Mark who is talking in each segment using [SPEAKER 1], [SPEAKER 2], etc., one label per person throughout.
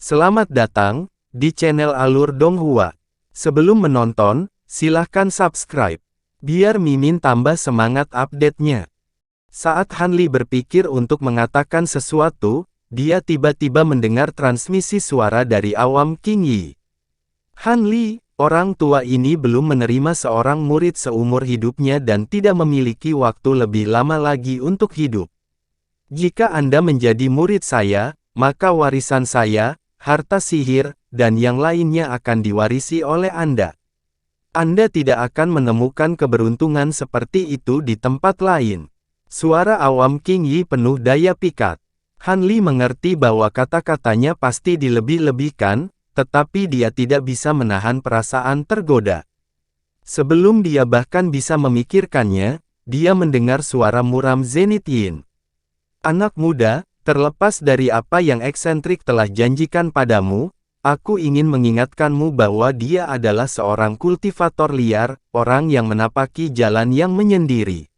[SPEAKER 1] Selamat datang di channel Alur Donghua. Sebelum menonton, silahkan subscribe, biar Mimin tambah semangat update-nya. Saat Hanli berpikir untuk mengatakan sesuatu, dia tiba-tiba mendengar transmisi suara dari awam King Yi. Hanli, orang tua ini belum menerima seorang murid seumur hidupnya dan tidak memiliki waktu lebih lama lagi untuk hidup. Jika Anda menjadi murid saya, maka warisan saya, harta sihir, dan yang lainnya akan diwarisi oleh Anda. Anda tidak akan menemukan keberuntungan seperti itu di tempat lain. Suara awam King Yi penuh daya pikat. Hanli mengerti bahwa kata-katanya pasti dilebih-lebihkan, tetapi dia tidak bisa menahan perasaan tergoda. Sebelum dia bahkan bisa memikirkannya, dia mendengar suara muram Zenith Yin. Anak muda, terlepas dari apa yang eksentrik telah janjikan padamu, aku ingin mengingatkanmu bahwa dia adalah seorang kultivator liar, orang yang menapaki jalan yang menyendiri.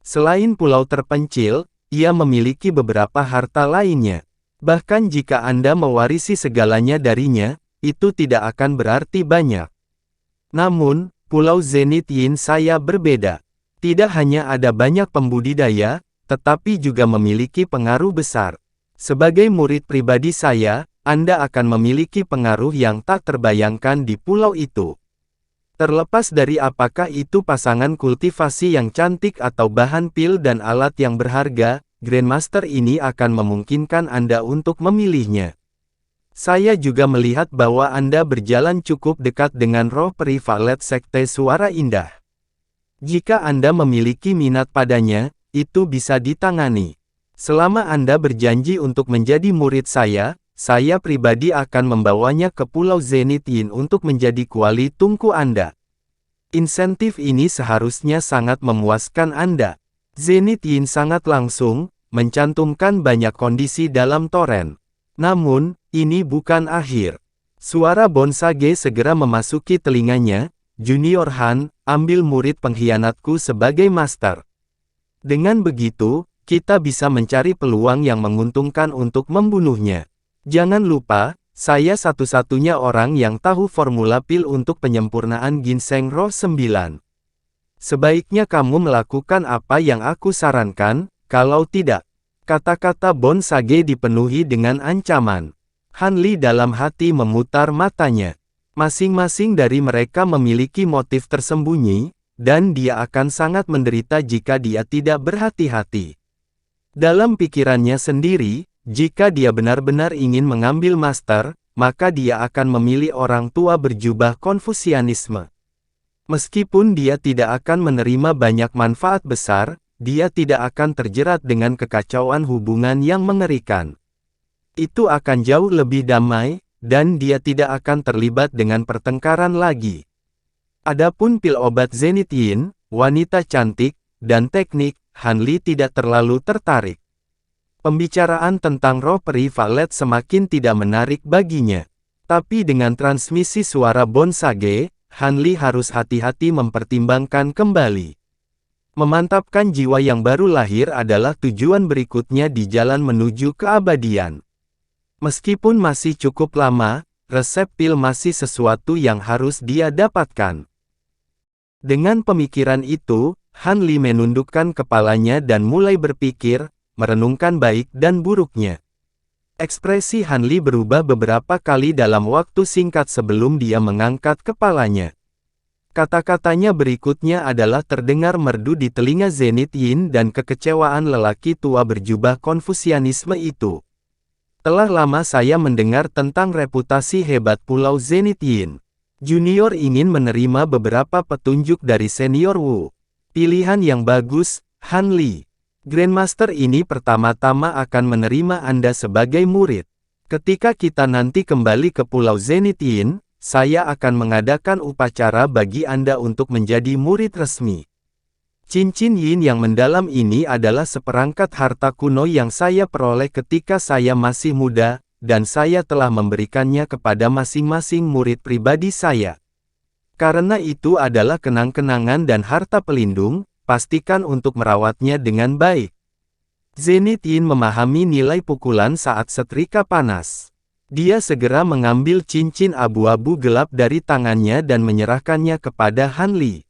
[SPEAKER 1] Selain pulau terpencil, ia memiliki beberapa harta lainnya. Bahkan jika Anda mewarisi segalanya darinya, itu tidak akan berarti banyak. Namun, Pulau Zenith Yin saya berbeda. Tidak hanya ada banyak pembudidaya, tetapi juga memiliki pengaruh besar. Sebagai murid pribadi saya, Anda akan memiliki pengaruh yang tak terbayangkan di pulau itu. Terlepas dari apakah itu pasangan kultivasi yang cantik atau bahan pil dan alat yang berharga, Grandmaster ini akan memungkinkan Anda untuk memilihnya. Saya juga melihat bahwa Anda berjalan cukup dekat dengan roh peri Valet Sekte Suara Indah. Jika Anda memiliki minat padanya, itu bisa ditangani. Selama Anda berjanji untuk menjadi murid saya pribadi akan membawanya ke Pulau Zenith Yin untuk menjadi kuali tungku Anda. Insentif ini seharusnya sangat memuaskan Anda. Zenith Yin sangat langsung, mencantumkan banyak kondisi dalam toren. Namun, ini bukan akhir. Suara Bonsage segera memasuki telinganya. Junior Han, ambil murid pengkhianatku sebagai master. Dengan begitu, kita bisa mencari peluang yang menguntungkan untuk membunuhnya. Jangan lupa, saya satu-satunya orang yang tahu formula pil untuk penyempurnaan ginseng roh 9. Sebaiknya kamu melakukan apa yang aku sarankan, kalau tidak. Kata-kata Bonsage dipenuhi dengan ancaman. Hanli dalam hati memutar matanya. Masing-masing dari mereka memiliki motif tersembunyi, dan dia akan sangat menderita jika dia tidak berhati-hati. Dalam pikirannya sendiri, jika dia benar-benar ingin mengambil master, maka dia akan memilih orang tua berjubah Konfusianisme. Meskipun dia tidak akan menerima banyak manfaat besar, dia tidak akan terjerat dengan kekacauan hubungan yang mengerikan. Itu akan jauh lebih damai, dan dia tidak akan terlibat dengan pertengkaran lagi. Adapun pil obat Zenith Yin, wanita cantik, dan teknik, Hanli tidak terlalu tertarik. Pembicaraan tentang roh peri Valet semakin tidak menarik baginya. Tapi dengan transmisi suara Bonsage, Hanli harus hati-hati mempertimbangkan kembali. Memantapkan jiwa yang baru lahir adalah tujuan berikutnya di jalan menuju keabadian. Meskipun masih cukup lama, resep pil masih sesuatu yang harus dia dapatkan. Dengan pemikiran itu, Hanli menundukkan kepalanya dan mulai berpikir, merenungkan baik dan buruknya. Ekspresi Hanli berubah beberapa kali dalam waktu singkat sebelum dia mengangkat kepalanya. Kata-katanya berikutnya adalah terdengar merdu di telinga Zenith Yin dan kekecewaan lelaki tua berjubah Konfusianisme itu. Telah lama saya mendengar tentang reputasi hebat Pulau Zenith Yin. Junior ingin menerima beberapa petunjuk dari Senior Wu. Pilihan yang bagus, Hanli. Grandmaster ini pertama-tama akan menerima Anda sebagai murid. Ketika kita nanti kembali ke Pulau Zenith Yin, saya akan mengadakan upacara bagi Anda untuk menjadi murid resmi. Cincin Yin yang mendalam ini adalah seperangkat harta kuno yang saya peroleh ketika saya masih muda, dan saya telah memberikannya kepada masing-masing murid pribadi saya. Karena itu adalah kenang-kenangan dan harta pelindung, pastikan untuk merawatnya dengan baik. Zenith Yin memahami nilai pukulan saat setrika panas. Dia segera mengambil cincin abu-abu gelap dari tangannya dan menyerahkannya kepada Han Li.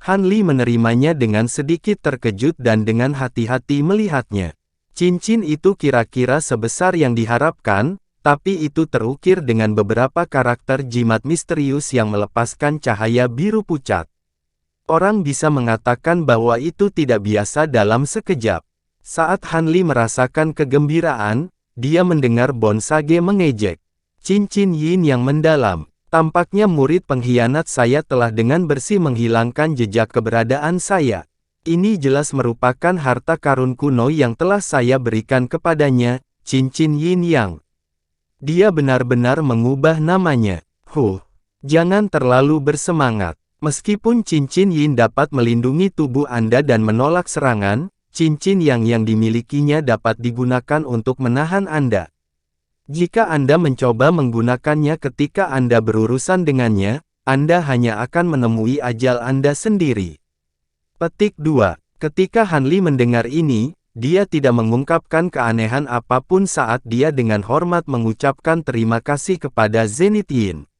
[SPEAKER 1] Han Li menerimanya dengan sedikit terkejut dan dengan hati-hati melihatnya. Cincin itu kira-kira sebesar yang diharapkan, tapi itu terukir dengan beberapa karakter jimat misterius yang melepaskan cahaya biru pucat. Orang bisa mengatakan bahwa itu tidak biasa dalam sekejap. Saat Han Li merasakan kegembiraan, dia mendengar Bonsage mengejek. Cincin yin yang mendalam. Tampaknya murid pengkhianat saya telah dengan bersih menghilangkan jejak keberadaan saya. Ini jelas merupakan harta karun kuno yang telah saya berikan kepadanya, cincin yin yang. Dia benar-benar mengubah namanya. Jangan terlalu bersemangat. Meskipun cincin yin dapat melindungi tubuh Anda dan menolak serangan, cincin yang dimilikinya dapat digunakan untuk menahan Anda. Jika Anda mencoba menggunakannya ketika Anda berurusan dengannya, Anda hanya akan menemui ajal Anda sendiri. Petik 2. Ketika Han Li mendengar ini, dia tidak mengungkapkan keanehan apapun saat dia dengan hormat mengucapkan terima kasih kepada Zenith Yin.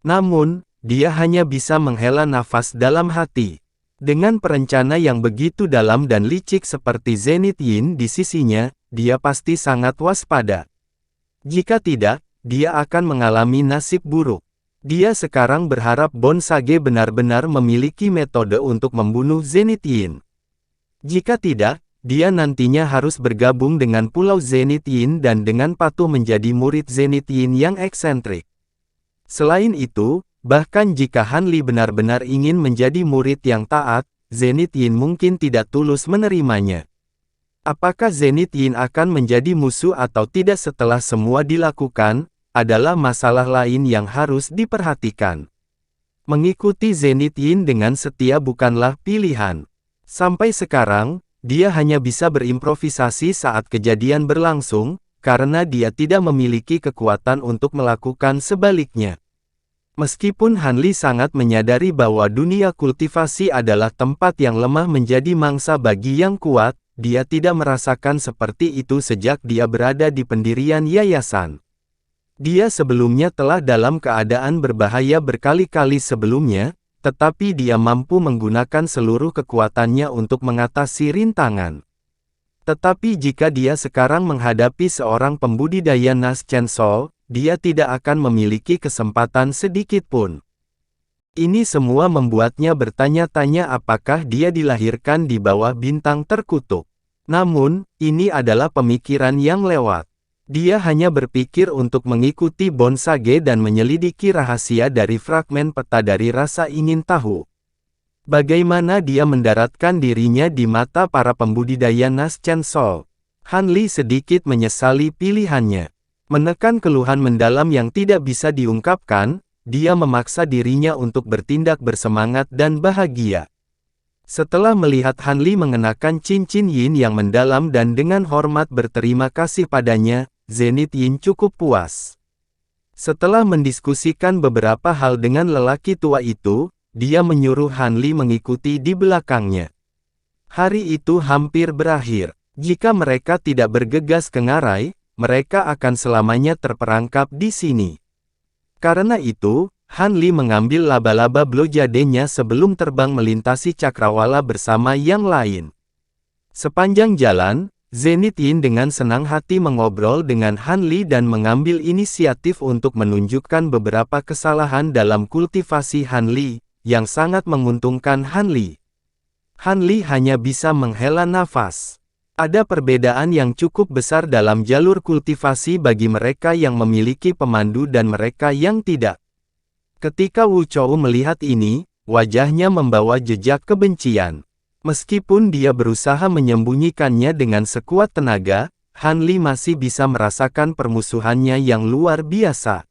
[SPEAKER 1] Namun, dia hanya bisa menghela nafas dalam hati. Dengan perencana yang begitu dalam dan licik seperti Zenith Yin di sisinya, dia pasti sangat waspada. Jika tidak, dia akan mengalami nasib buruk. Dia sekarang berharap Bonsage benar-benar memiliki metode untuk membunuh Zenith Yin. Jika tidak, dia nantinya harus bergabung dengan Pulau Zenith Yin dan dengan patuh menjadi murid Zenith Yin yang eksentrik. Selain itu, bahkan jika Han Li benar-benar ingin menjadi murid yang taat, Zenith Yin mungkin tidak tulus menerimanya. Apakah Zenith Yin akan menjadi musuh atau tidak setelah semua dilakukan, adalah masalah lain yang harus diperhatikan. Mengikuti Zenith Yin dengan setia bukanlah pilihan. Sampai sekarang, dia hanya bisa berimprovisasi saat kejadian berlangsung, karena dia tidak memiliki kekuatan untuk melakukan sebaliknya. Meskipun Han Li sangat menyadari bahwa dunia kultivasi adalah tempat yang lemah menjadi mangsa bagi yang kuat, dia tidak merasakan seperti itu sejak dia berada di pendirian yayasan. Dia sebelumnya telah dalam keadaan berbahaya berkali-kali sebelumnya, tetapi dia mampu menggunakan seluruh kekuatannya untuk mengatasi rintangan. Tetapi jika dia sekarang menghadapi seorang pembudidaya Nas Chainsaw, dia tidak akan memiliki kesempatan sedikit pun. Ini semua membuatnya bertanya-tanya apakah dia dilahirkan di bawah bintang terkutuk. Namun, ini adalah pemikiran yang lewat. Dia hanya berpikir untuk mengikuti Bonsage dan menyelidiki rahasia dari fragmen peta dari rasa ingin tahu. Bagaimana dia mendaratkan dirinya di mata para pembudidaya Nas Chainsaw? Han Li sedikit menyesali pilihannya. Menekan keluhan mendalam yang tidak bisa diungkapkan, dia memaksa dirinya untuk bertindak bersemangat dan bahagia. Setelah melihat Han Li mengenakan cincin yin yang mendalam dan dengan hormat berterima kasih padanya, Zenith Yin cukup puas. Setelah mendiskusikan beberapa hal dengan lelaki tua itu, dia menyuruh Han Li mengikuti di belakangnya. Hari itu hampir berakhir. Jika mereka tidak bergegas ke ngarai, mereka akan selamanya terperangkap di sini. Karena itu, Han Li mengambil laba-laba blojadenya sebelum terbang melintasi cakrawala bersama yang lain. Sepanjang jalan, Zenith Yin dengan senang hati mengobrol dengan Han Li dan mengambil inisiatif untuk menunjukkan beberapa kesalahan dalam kultivasi Han Li, yang sangat menguntungkan Han Li. Han Li hanya bisa menghela nafas. Ada perbedaan yang cukup besar dalam jalur kultivasi bagi mereka yang memiliki pemandu dan mereka yang tidak. Ketika Wu Chou melihat ini, wajahnya membawa jejak kebencian. Meskipun dia berusaha menyembunyikannya dengan sekuat tenaga, Han Li masih bisa merasakan permusuhannya yang luar biasa.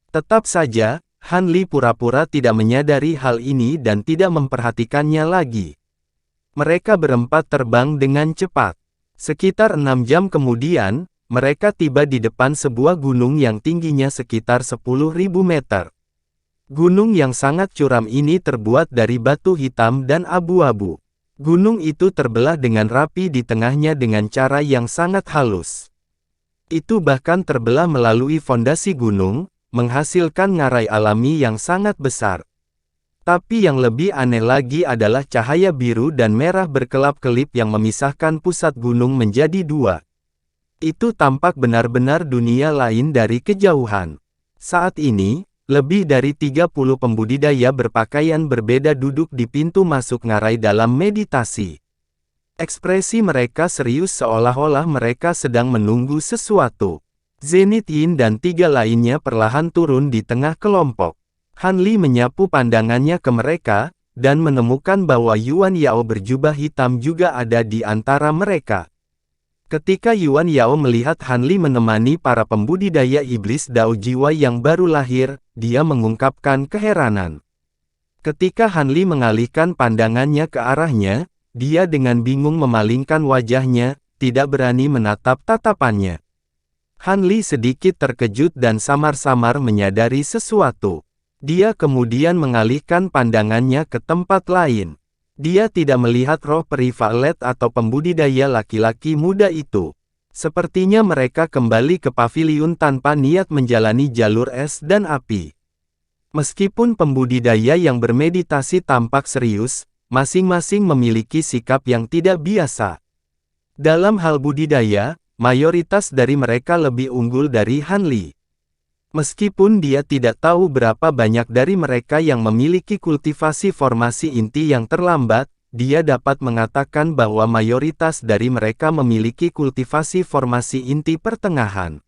[SPEAKER 1] Tetap saja, Han Li pura-pura tidak menyadari hal ini dan tidak memperhatikannya lagi. Mereka berempat terbang dengan cepat. Sekitar 6 jam kemudian, mereka tiba di depan sebuah gunung yang tingginya sekitar 10.000 meter. Gunung yang sangat curam ini terbuat dari batu hitam dan abu-abu. Gunung itu terbelah dengan rapi di tengahnya dengan cara yang sangat halus. Itu bahkan terbelah melalui fondasi gunung, menghasilkan ngarai alami yang sangat besar. Tapi yang lebih aneh lagi adalah cahaya biru dan merah berkelap-kelip yang memisahkan pusat gunung menjadi dua. Itu tampak benar-benar dunia lain dari kejauhan. Saat ini, lebih dari 30 pembudidaya berpakaian berbeda duduk di pintu masuk ngarai dalam meditasi. Ekspresi mereka serius seolah-olah mereka sedang menunggu sesuatu. Zenith Yin dan 3 lainnya perlahan turun di tengah kelompok. Han Li menyapu pandangannya ke mereka, dan menemukan bahwa Yuan Yao berjubah hitam juga ada di antara mereka. Ketika Yuan Yao melihat Han Li menemani para pembudidaya iblis Dao Jiwa yang baru lahir, dia mengungkapkan keheranan. Ketika Han Li mengalihkan pandangannya ke arahnya, dia dengan bingung memalingkan wajahnya, tidak berani menatap tatapannya. Han Li sedikit terkejut dan samar-samar menyadari sesuatu. Dia kemudian mengalihkan pandangannya ke tempat lain. Dia tidak melihat roh peri Violet atau pembudidaya laki-laki muda itu. Sepertinya mereka kembali ke paviliun tanpa niat menjalani jalur es dan api. Meskipun pembudidaya yang bermeditasi tampak serius, masing-masing memiliki sikap yang tidak biasa. Dalam hal budidaya, mayoritas dari mereka lebih unggul dari Han Li. Meskipun dia tidak tahu berapa banyak dari mereka yang memiliki kultivasi formasi inti yang terlambat, dia dapat mengatakan bahwa mayoritas dari mereka memiliki kultivasi formasi inti pertengahan.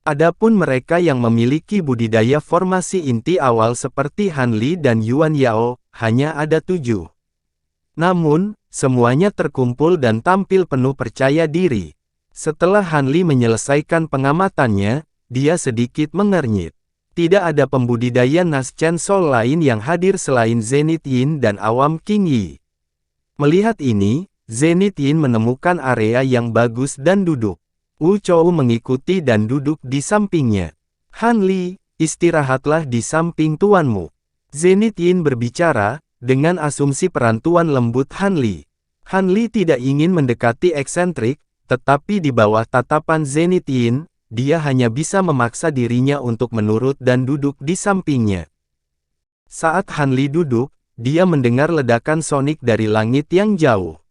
[SPEAKER 1] Adapun mereka yang memiliki budidaya formasi inti awal seperti Han Li dan Yuan Yao, hanya ada 7. Namun, semuanya terkumpul dan tampil penuh percaya diri. Setelah Han Li menyelesaikan pengamatannya, dia sedikit mengernyit. Tidak ada pembudidaya Nas Chen Sol lain yang hadir selain Zenith Yin dan Awam King Yi. Melihat ini, Zenith Yin menemukan area yang bagus dan duduk. Wu Chou mengikuti dan duduk di sampingnya. Han Li, istirahatlah di samping tuanmu. Zenith Yin berbicara, dengan asumsi perantuan lembut Han Li. Han Li tidak ingin mendekati eksentrik, tetapi di bawah tatapan Zenith Yin, dia hanya bisa memaksa dirinya untuk menurut dan duduk di sampingnya. Saat Han Li duduk, dia mendengar ledakan sonik dari langit yang jauh.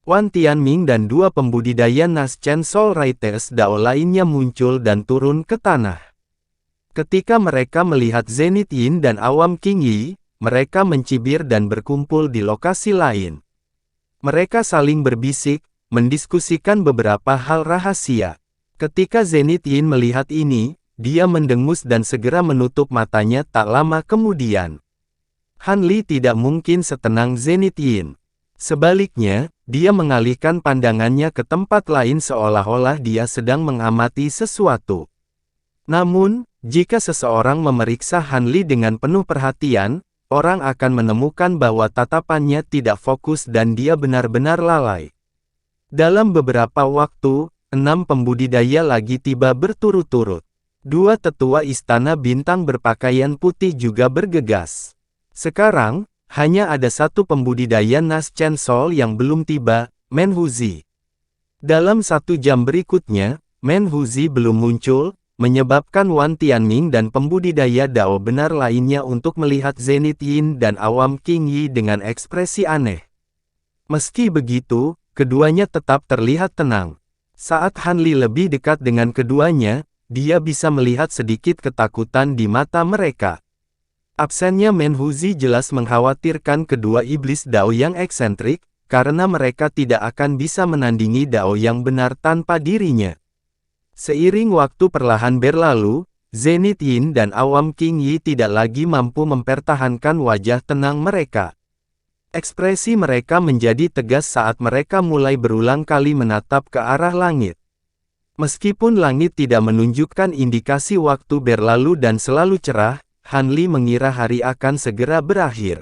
[SPEAKER 1] Wan Tianming dan 2 pembudidaya Nas Chen Sol Raites Dao lainnya muncul dan turun ke tanah. Ketika mereka melihat Zenith Yin dan Awam King Yi, mereka mencibir dan berkumpul di lokasi lain. Mereka saling berbisik, mendiskusikan beberapa hal rahasia. Ketika Zenith Yin melihat ini, dia mendengus dan segera menutup matanya tak lama kemudian. Han Li tidak mungkin setenang Zenith Yin. Sebaliknya, dia mengalihkan pandangannya ke tempat lain seolah-olah dia sedang mengamati sesuatu. Namun, jika seseorang memeriksa Han Li dengan penuh perhatian, orang akan menemukan bahwa tatapannya tidak fokus dan dia benar-benar lalai. Dalam beberapa waktu, 6 pembudidaya lagi tiba berturut-turut. 2 tetua istana bintang berpakaian putih juga bergegas. Sekarang, hanya ada 1 pembudidaya Nas Chen Sol yang belum tiba, Men Huzi. Dalam 1 jam berikutnya, Men Huzi belum muncul, menyebabkan Wan Tianming dan pembudidaya Dao benar lainnya untuk melihat Zenith Yin dan Awam King Yi dengan ekspresi aneh. Meski begitu, keduanya tetap terlihat tenang. Saat Han Li lebih dekat dengan keduanya, dia bisa melihat sedikit ketakutan di mata mereka. Absennya Men Huzi jelas mengkhawatirkan kedua iblis Dao yang eksentrik, karena mereka tidak akan bisa menandingi Dao yang benar tanpa dirinya. Seiring waktu perlahan berlalu, Zenith Yin dan Awam King Yi tidak lagi mampu mempertahankan wajah tenang mereka. Ekspresi mereka menjadi tegas saat mereka mulai berulang kali menatap ke arah langit. Meskipun langit tidak menunjukkan indikasi waktu berlalu dan selalu cerah, Han Li mengira hari akan segera berakhir.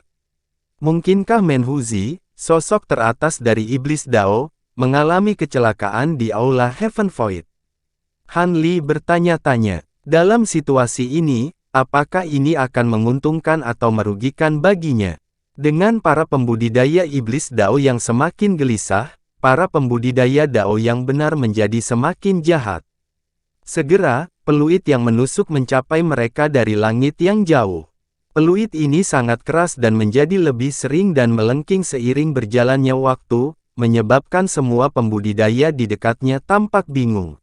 [SPEAKER 1] Mungkinkah Men Huzi, sosok teratas dari iblis Dao, mengalami kecelakaan di Aula Heaven Void? Han Li bertanya-tanya, dalam situasi ini, apakah ini akan menguntungkan atau merugikan baginya? Dengan para pembudidaya iblis Dao yang semakin gelisah, para pembudidaya Dao yang benar menjadi semakin jahat. Segera, peluit yang menusuk mencapai mereka dari langit yang jauh. Peluit ini sangat keras dan menjadi lebih sering dan melengking seiring berjalannya waktu, menyebabkan semua pembudidaya di dekatnya tampak bingung.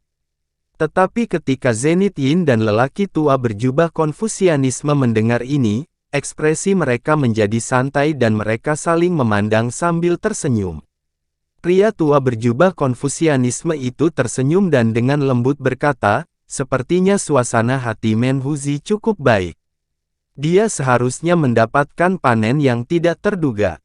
[SPEAKER 1] Tetapi ketika Zenith Yin dan lelaki tua berjubah Konfusianisme mendengar ini, ekspresi mereka menjadi santai dan mereka saling memandang sambil tersenyum. Pria tua berjubah Konfusianisme itu tersenyum dan dengan lembut berkata, sepertinya suasana hati Menhuzi cukup baik. Dia seharusnya mendapatkan panen yang tidak terduga.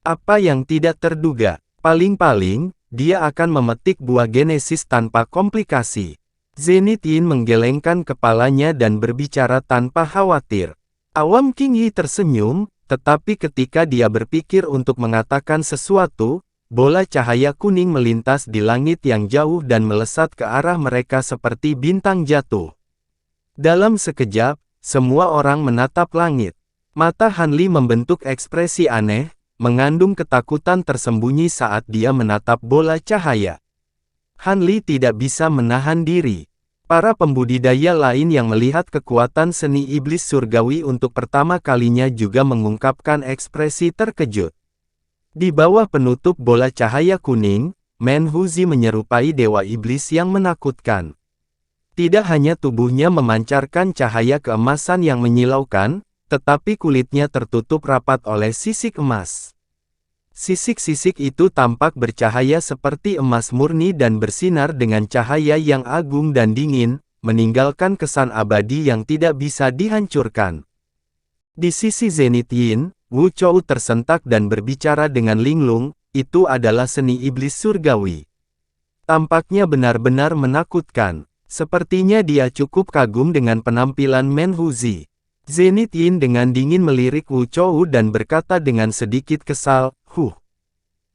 [SPEAKER 1] Apa yang tidak terduga? Paling-paling, dia akan memetik buah Genesis tanpa komplikasi. Zenith Yin menggelengkan kepalanya dan berbicara tanpa khawatir. Awam King Yi tersenyum, tetapi ketika dia berpikir untuk mengatakan sesuatu, bola cahaya kuning melintas di langit yang jauh dan melesat ke arah mereka seperti bintang jatuh. Dalam sekejap, semua orang menatap langit. Mata Han Li membentuk ekspresi aneh, mengandung ketakutan tersembunyi saat dia menatap bola cahaya. Han Li tidak bisa menahan diri. Para pembudidaya lain yang melihat kekuatan seni iblis surgawi untuk pertama kalinya juga mengungkapkan ekspresi terkejut. Di bawah penutup bola cahaya kuning, Menhuzi menyerupai dewa iblis yang menakutkan. Tidak hanya tubuhnya memancarkan cahaya keemasan yang menyilaukan, tetapi kulitnya tertutup rapat oleh sisik emas. Sisik-sisik itu tampak bercahaya seperti emas murni dan bersinar dengan cahaya yang agung dan dingin, meninggalkan kesan abadi yang tidak bisa dihancurkan. Di sisi Zenith Yin, Wu Chou tersentak dan berbicara dengan linglung, itu adalah seni iblis surgawi. Tampaknya benar-benar menakutkan. Sepertinya dia cukup kagum dengan penampilan Menhuzi. Zenith Yin dengan dingin melirik Wu Chou dan berkata dengan sedikit kesal,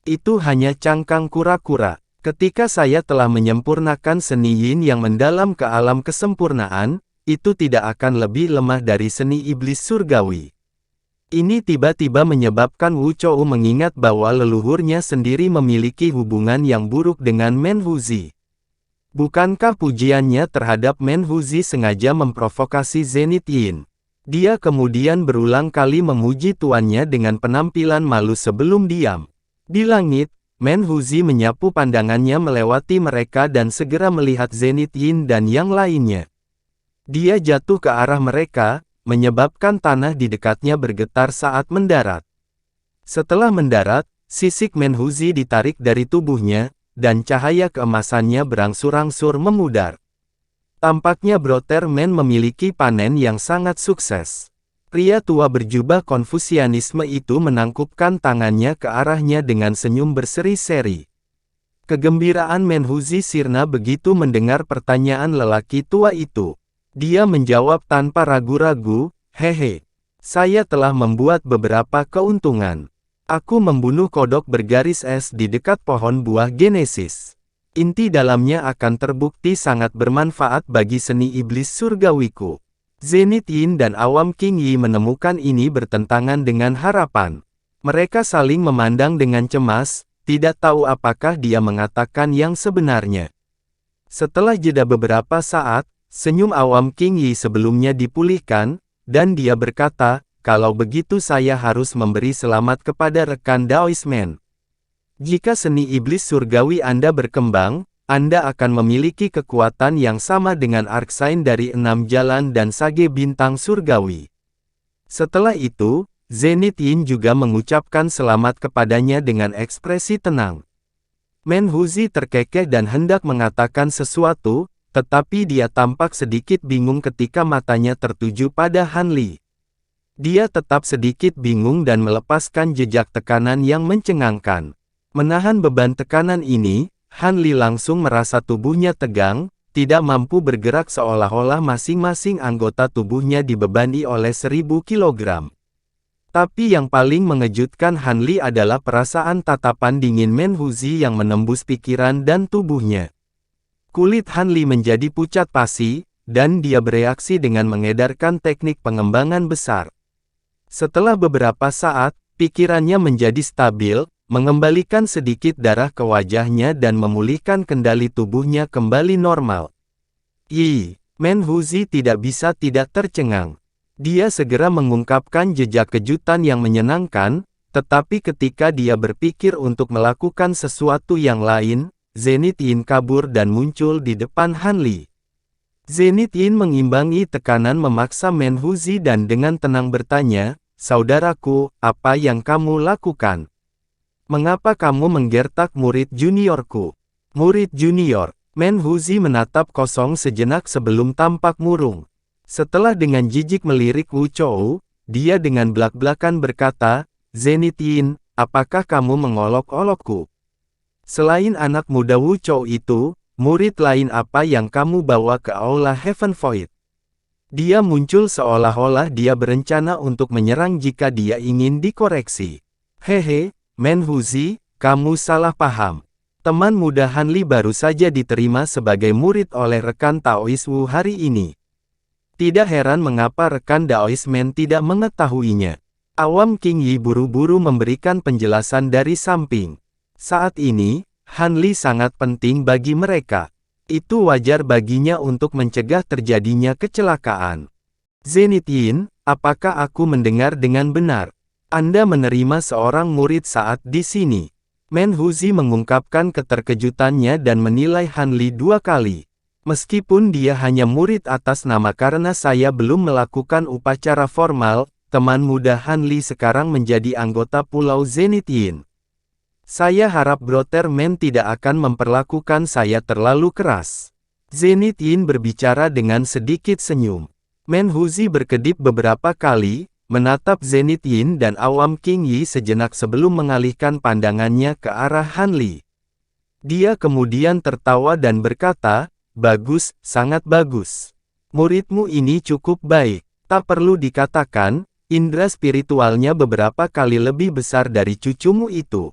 [SPEAKER 1] Itu hanya cangkang kura-kura. Ketika saya telah menyempurnakan seni Yin yang mendalam ke alam kesempurnaan, itu tidak akan lebih lemah dari seni iblis surgawi. Ini tiba-tiba menyebabkan Wu Chou mengingat bahwa leluhurnya sendiri memiliki hubungan yang buruk dengan Menhuzi. Bukankah pujiannya terhadap Menhuzi sengaja memprovokasi Zenith Yin? Dia kemudian berulang kali memuji tuannya dengan penampilan malu sebelum diam. Di langit, Menhuzi menyapu pandangannya melewati mereka dan segera melihat Zenith Yin dan yang lainnya. Dia jatuh ke arah mereka, menyebabkan tanah di dekatnya bergetar saat mendarat. Setelah mendarat, sisik Menhuzi ditarik dari tubuhnya, dan cahaya keemasannya berangsur-angsur memudar. Tampaknya Brother Man memiliki panen yang sangat sukses. Pria tua berjubah Konfusianisme itu menangkupkan tangannya ke arahnya dengan senyum berseri-seri. Kegembiraan Menhuzi sirna begitu mendengar pertanyaan lelaki tua itu. Dia menjawab tanpa ragu-ragu, "Hehe, saya telah membuat beberapa keuntungan. Aku membunuh kodok bergaris es di dekat pohon buah Genesis. Inti dalamnya akan terbukti sangat bermanfaat bagi seni iblis surgawiku." Zenith Yin dan Awam King Yi menemukan ini bertentangan dengan harapan. Mereka saling memandang dengan cemas, tidak tahu apakah dia mengatakan yang sebenarnya. Setelah jeda beberapa saat, senyum Awam King Yi sebelumnya dipulihkan, dan dia berkata, "Kalau begitu saya harus memberi selamat kepada rekan Daoismen. Jika seni iblis surgawi Anda berkembang, Anda akan memiliki kekuatan yang sama dengan Arksain dari 6 jalan dan Sage bintang surgawi." Setelah itu, Zenith Yin juga mengucapkan selamat kepadanya dengan ekspresi tenang. Menhuzi terkekeh dan hendak mengatakan sesuatu, tetapi dia tampak sedikit bingung ketika matanya tertuju pada Han Li. Dia tetap sedikit bingung dan melepaskan jejak tekanan yang mencengangkan. Menahan beban tekanan ini, Han Li langsung merasa tubuhnya tegang, tidak mampu bergerak seolah-olah masing-masing anggota tubuhnya dibebani oleh 1000 kilogram. Tapi yang paling mengejutkan Han Li adalah perasaan tatapan dingin Menhuzi yang menembus pikiran dan tubuhnya. Kulit Han Li menjadi pucat pasi, dan dia bereaksi dengan mengedarkan teknik pengembangan besar. Setelah beberapa saat, pikirannya menjadi stabil, mengembalikan sedikit darah ke wajahnya dan memulihkan kendali tubuhnya kembali normal. Menhuzi tidak bisa tidak tercengang. Dia segera mengungkapkan jejak kejutan yang menyenangkan, tetapi ketika dia berpikir untuk melakukan sesuatu yang lain, Zenith Yin kabur dan muncul di depan Hanli. Zenith Yin mengimbangi tekanan memaksa Menhuzi dan dengan tenang bertanya, "Saudaraku, apa yang kamu lakukan? Mengapa kamu menggertak murid juniorku?" "Murid junior?" Menhuzi menatap kosong sejenak sebelum tampak murung. Setelah dengan jijik melirik Wu Chou, dia dengan belak-belakan berkata, "Zenith Yin, apakah kamu mengolok-olokku? Selain anak muda Wu Chou itu, murid lain apa yang kamu bawa ke Aula Heaven Void?" Dia muncul seolah-olah dia berencana untuk menyerang jika dia ingin dikoreksi. "Hehe, Menhuzi, kamu salah paham. Teman muda Hanli baru saja diterima sebagai murid oleh rekan Taois Wu hari ini. Tidak heran mengapa rekan Daois Men tidak mengetahuinya." Awam King Yi buru-buru memberikan penjelasan dari samping. Saat ini, Hanli sangat penting bagi mereka. Itu wajar baginya untuk mencegah terjadinya kecelakaan. "Zenith Yin, apakah aku mendengar dengan benar? Anda menerima seorang murid saat di sini?" Menhuzi mengungkapkan keterkejutannya dan menilai Hanli 2 kali. "Meskipun dia hanya murid atas nama karena saya belum melakukan upacara formal, teman muda Hanli sekarang menjadi anggota Pulau Zenith Yin. Saya harap Brother Man tidak akan memperlakukan saya terlalu keras." Zenith Yin berbicara dengan sedikit senyum. Menhuzi berkedip beberapa kali, menatap Zenith Yin dan Awam King Yi sejenak sebelum mengalihkan pandangannya ke arah Hanli. Dia kemudian tertawa dan berkata, "Bagus, sangat bagus. Muridmu ini cukup baik. Tak perlu dikatakan, indera spiritualnya beberapa kali lebih besar dari cucumu itu.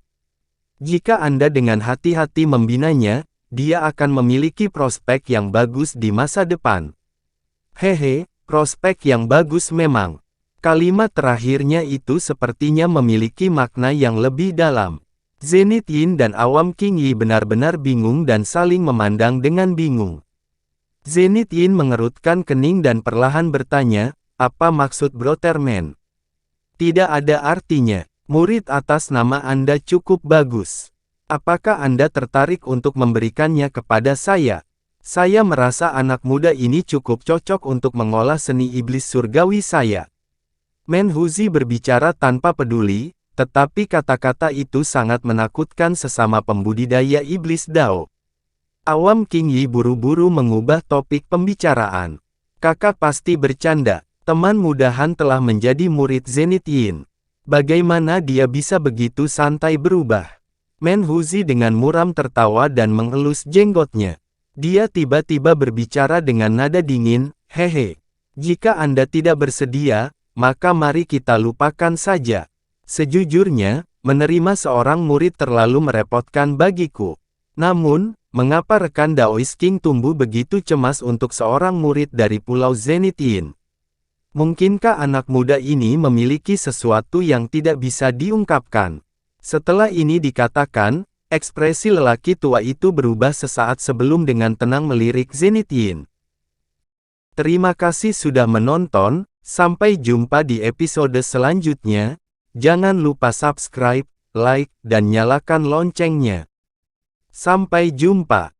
[SPEAKER 1] Jika Anda dengan hati-hati membinanya, dia akan memiliki prospek yang bagus di masa depan." "Hehe, prospek yang bagus memang." Kalimat terakhirnya itu sepertinya memiliki makna yang lebih dalam. Zenith Yin dan Awam King Yi benar-benar bingung dan saling memandang dengan bingung. Zenith Yin mengerutkan kening dan perlahan bertanya, "Apa maksud Brother Man?" "Tidak ada artinya. Murid atas nama Anda cukup bagus. Apakah Anda tertarik untuk memberikannya kepada saya? Saya merasa anak muda ini cukup cocok untuk mengolah seni iblis surgawi saya." Menhuzi berbicara tanpa peduli, tetapi kata-kata itu sangat menakutkan sesama pembudidaya iblis Dao. Awam King Yi buru-buru mengubah topik pembicaraan. "Kakak pasti bercanda. Teman muda Han telah menjadi murid Zenith Yin. Bagaimana dia bisa begitu santai berubah?" Menhuzi dengan muram tertawa dan mengelus jenggotnya. Dia tiba-tiba berbicara dengan nada dingin, "Hehe. Jika Anda tidak bersedia, maka mari kita lupakan saja. Sejujurnya, menerima seorang murid terlalu merepotkan bagiku. Namun, mengapa rekan Daois King tumbuh begitu cemas untuk seorang murid dari Pulau Zenith Yin? Mungkinkah anak muda ini memiliki sesuatu yang tidak bisa diungkapkan?" Setelah ini dikatakan, ekspresi lelaki tua itu berubah sesaat sebelum dengan tenang melirik Zenith Yin. Terima kasih sudah menonton. Sampai jumpa di episode selanjutnya. Jangan lupa subscribe, like, dan nyalakan loncengnya. Sampai jumpa.